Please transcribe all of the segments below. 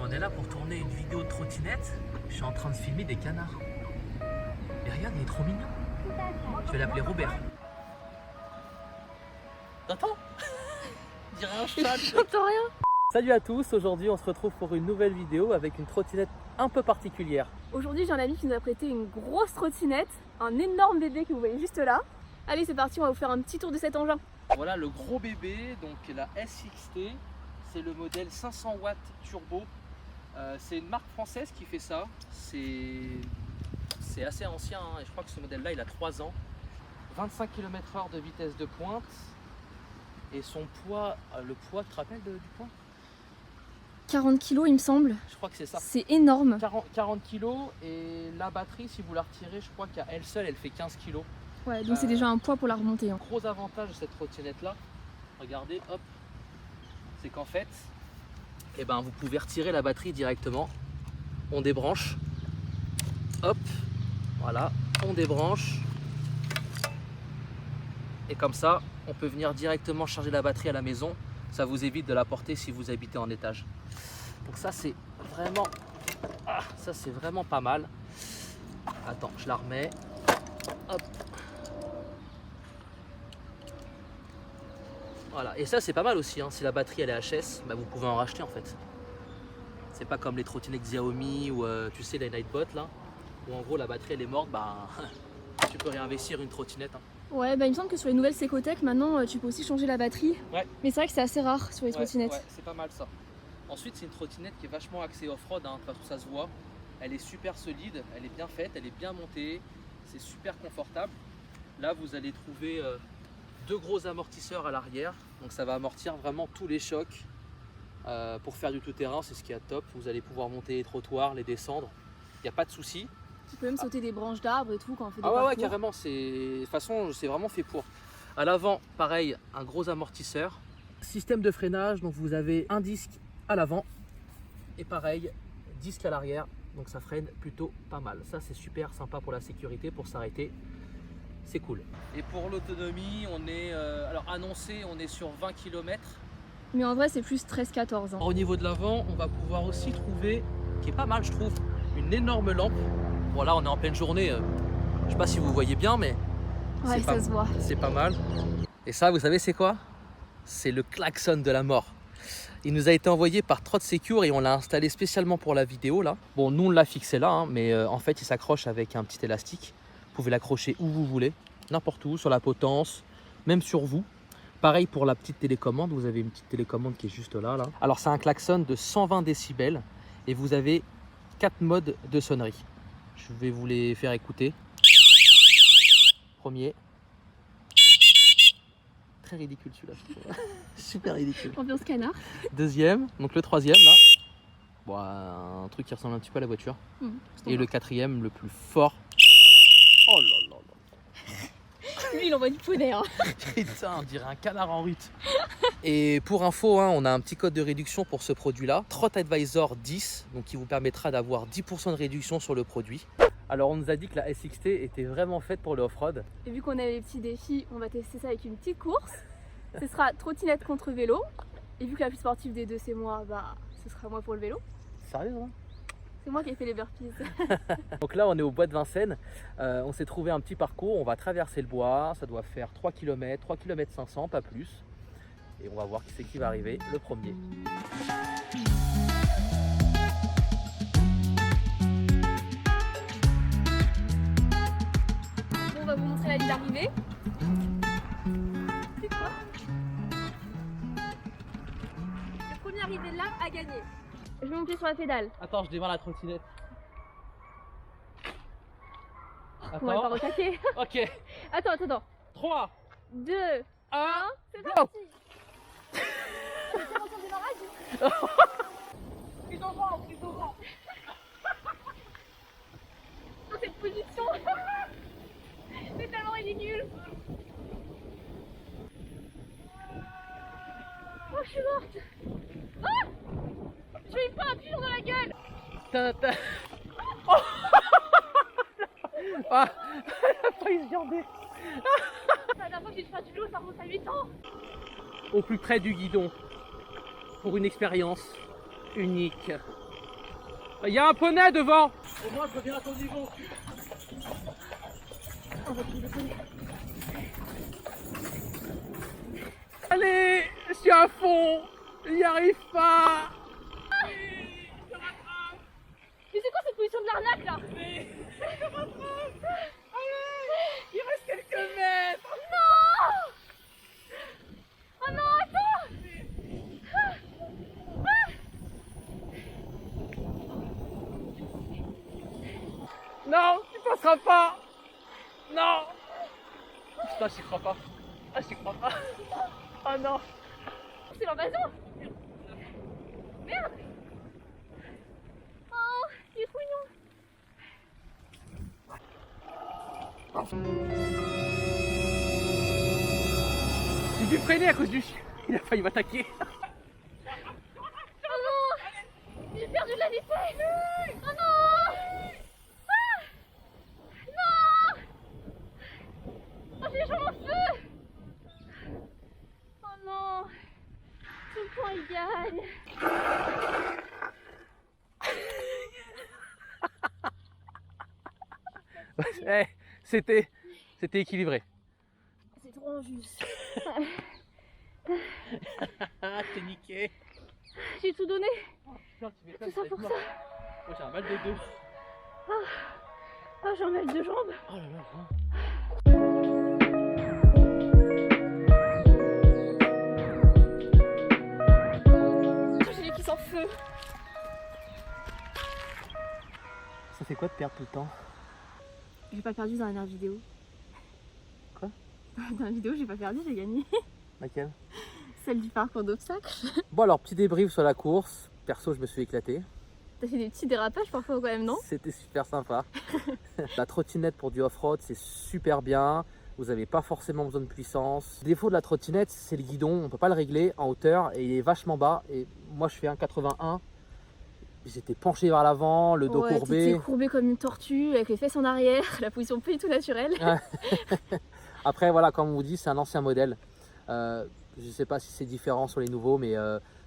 on est là pour tourner une vidéo de trottinette. Je suis en train de filmer des canards. Et regarde, il est trop mignon. Je vais l'appeler Robert. T'entends? On dirait un chat. J'entends rien. Salut à tous, aujourd'hui on se retrouve pour une nouvelle vidéo avec une trottinette un peu particulière. Aujourd'hui j'ai un ami qui nous a prêté une grosse trottinette, un énorme bébé que vous voyez juste là. Allez c'est parti, on va vous faire un petit tour de cet engin. Voilà le gros bébé, donc la SXT, c'est le modèle 500 watts turbo. C'est une marque française qui fait ça, c'est assez ancien hein, et je crois que ce modèle là il a 3 ans. 25 km/h de vitesse de pointe et son poids, le poids, tu te rappelles du poids? 40 kg il me semble. Je crois que c'est ça. C'est énorme. 40 kg et la batterie si vous la retirez, je crois qu'à elle seule elle fait 15 kg. Ouais, donc c'est déjà un poids pour la remonter. Hein. Gros avantage de cette trottinette là, regardez, hop, c'est qu'en fait, eh ben, vous pouvez retirer la batterie directement. On débranche, hop, voilà, on débranche. Et comme ça, on peut venir directement charger la batterie à la maison. Ça vous évite de la porter si vous habitez en étage. Donc ça c'est vraiment pas mal. Attends, je la remets. Hop. Voilà, et ça c'est pas mal aussi, hein. Si la batterie elle est HS, bah, vous pouvez en racheter en fait. C'est pas comme les trottinettes Xiaomi ou tu sais les Nightbot là, où en gros la batterie elle est morte, bah tu peux réinvestir une trottinette. Hein. Ouais, bah il me semble que sur les nouvelles Secotec maintenant tu peux aussi changer la batterie. Ouais. Mais c'est vrai que c'est assez rare sur les trottinettes. Ouais, c'est pas mal ça. Ensuite c'est une trottinette qui est vachement axée off-road, hein, parce que ça se voit. Elle est super solide, elle est bien faite, elle est bien montée, c'est super confortable. Là vous allez trouver 2 gros amortisseurs à l'arrière, donc ça va amortir vraiment tous les chocs. Pour faire du tout-terrain, c'est ce qui est top. Vous allez pouvoir monter les trottoirs, les descendre, il n'y a pas de souci. Tu peux même sauter des branches d'arbres et tout quand on fait des parcours. Ouais, carrément, de toute façon c'est vraiment fait pour. À l'avant, pareil, un gros amortisseur. Système de freinage, donc vous avez un disque à l'avant et pareil, disque à l'arrière, donc ça freine plutôt pas mal. Ça c'est super sympa pour la sécurité, pour s'arrêter, c'est cool. Et pour l'autonomie, on est, alors annoncé, on est sur 20 km. Mais en vrai c'est plus 13-14 ans. Au niveau de l'avant, on va pouvoir aussi trouver, qui est pas mal je trouve, une énorme lampe. Bon là on est en pleine journée, je sais pas si vous voyez bien mais ouais, ça se voit. C'est pas mal. Et ça vous savez c'est quoi? C'est le klaxon de la mort. Il nous a été envoyé par Trot Secure et on l'a installé spécialement pour la vidéo là. Bon nous on l'a fixé là hein, mais en fait il s'accroche avec un petit élastique. Vous pouvez l'accrocher où vous voulez, n'importe où, sur la potence, même sur vous. Pareil pour la petite télécommande, vous avez une petite télécommande qui est juste là. Alors c'est un klaxon de 120 décibels et vous avez 4 modes de sonnerie. Je vais vous les faire écouter. Premier. Très ridicule celui-là. Super ridicule. Ambiance canard. Deuxième, donc le troisième là. Bon, un truc qui ressemble un petit peu à la voiture. Et le quatrième, le plus fort. Oh là là là. Lui il envoie du poney hein. Putain, on dirait un canard en rut. Et pour info, hein, on a un petit code de réduction pour ce produit-là. TrotAdvisor 10, donc qui vous permettra d'avoir 10% de réduction sur le produit. Alors on nous a dit que la SXT était vraiment faite pour le off-road. Et vu qu'on a les petits défis, on va tester ça avec une petite course. Ce sera trottinette contre vélo. Et vu que la plus sportive des deux c'est moi, bah ce sera moi pour le vélo. Sérieux hein? C'est moi qui ai fait les burpees. Donc là on est au bois de Vincennes. On s'est trouvé un petit parcours, on va traverser le bois. Ça doit faire 3 km, 3 km 500, pas plus. Et on va voir qui c'est qui va arriver le premier. On va vous montrer la ligne d'arrivée. C'est quoi? Le premier arrivé là a gagné. Je vais monter sur la pédale. Attends, je démarre la trottinette. On va pas recaquer. Ok. Attends. 3, 2, 1, c'est go. parti. C'est comment ton démarrage? Plus au vent. Dans cette position. C'est tellement ridicule. Oh, je suis morte. Ah, je vais pas un pigeon dans la gueule. Oh. Ah, elle a failli se garder. La dernière fois que j'ai fait du vélo, ça remonte à 8 ans. Au plus près du guidon, pour une expérience unique. Il y a un poney devant. Au moins, je reviens à ton niveau. Allez, je suis à fond. Il n'y arrive pas. Mais c'est quoi cette position de l'arnaque là? Il reste quelques mètres. Non! Oh non, attends! Non, tu passeras pas. Non. Putain, j'y crois pas. Ah, j'y crois pas. Oh non. C'est l'invasion! Merde! Oh, il est trop mignon! J'ai dû freiner à cause du chien. Il a failli m'attaquer. Oh non! J'ai perdu de la vitesse! Oh non! Ah! Non! Oh, j'ai les jambes en feu! Oh non! Tout le temps il gagne! Eh, c'était équilibré. C'est trop injuste. T'es niqué. J'ai tout donné. Putain, tu m'étonnes, Tout ça pour ça. Moi j'ai un mal de dos. Ah, j'ai un mal de jambes. Oh là là. J'ai les cuisses en feu. Ça fait quoi de perdre tout le temps? J'ai pas perdu dans la dernière vidéo. Quoi? Dans la vidéo, j'ai pas perdu, j'ai gagné. Laquelle? Celle du parcours d'obstacles. Bon alors, petit débrief sur la course. Perso, je me suis éclaté. T'as fait des petits dérapages parfois quand même, non? C'était super sympa. La trottinette pour du off-road, c'est super bien. Vous n'avez pas forcément besoin de puissance. Le défaut de la trottinette, c'est le guidon. On ne peut pas le régler en hauteur et il est vachement bas. Et moi, je fais 1,81. J'étais penché vers l'avant, le dos courbé. T'étais courbé comme une tortue, avec les fesses en arrière, la position pas du tout naturelle. Après, voilà, comme on vous dit, c'est un ancien modèle. Je ne sais pas si c'est différent sur les nouveaux, mais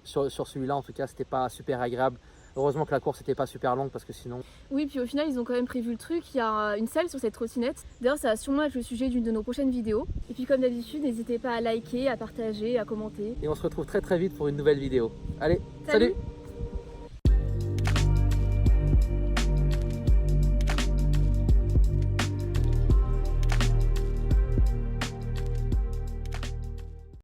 sur celui-là, en tout cas, c'était pas super agréable. Heureusement que la course n'était pas super longue parce que sinon... Oui, puis au final, ils ont quand même prévu le truc. Il y a une selle sur cette trottinette. D'ailleurs, ça va sûrement être le sujet d'une de nos prochaines vidéos. Et puis, comme d'habitude, n'hésitez pas à liker, à partager, à commenter. Et on se retrouve très très vite pour une nouvelle vidéo. Allez, salut.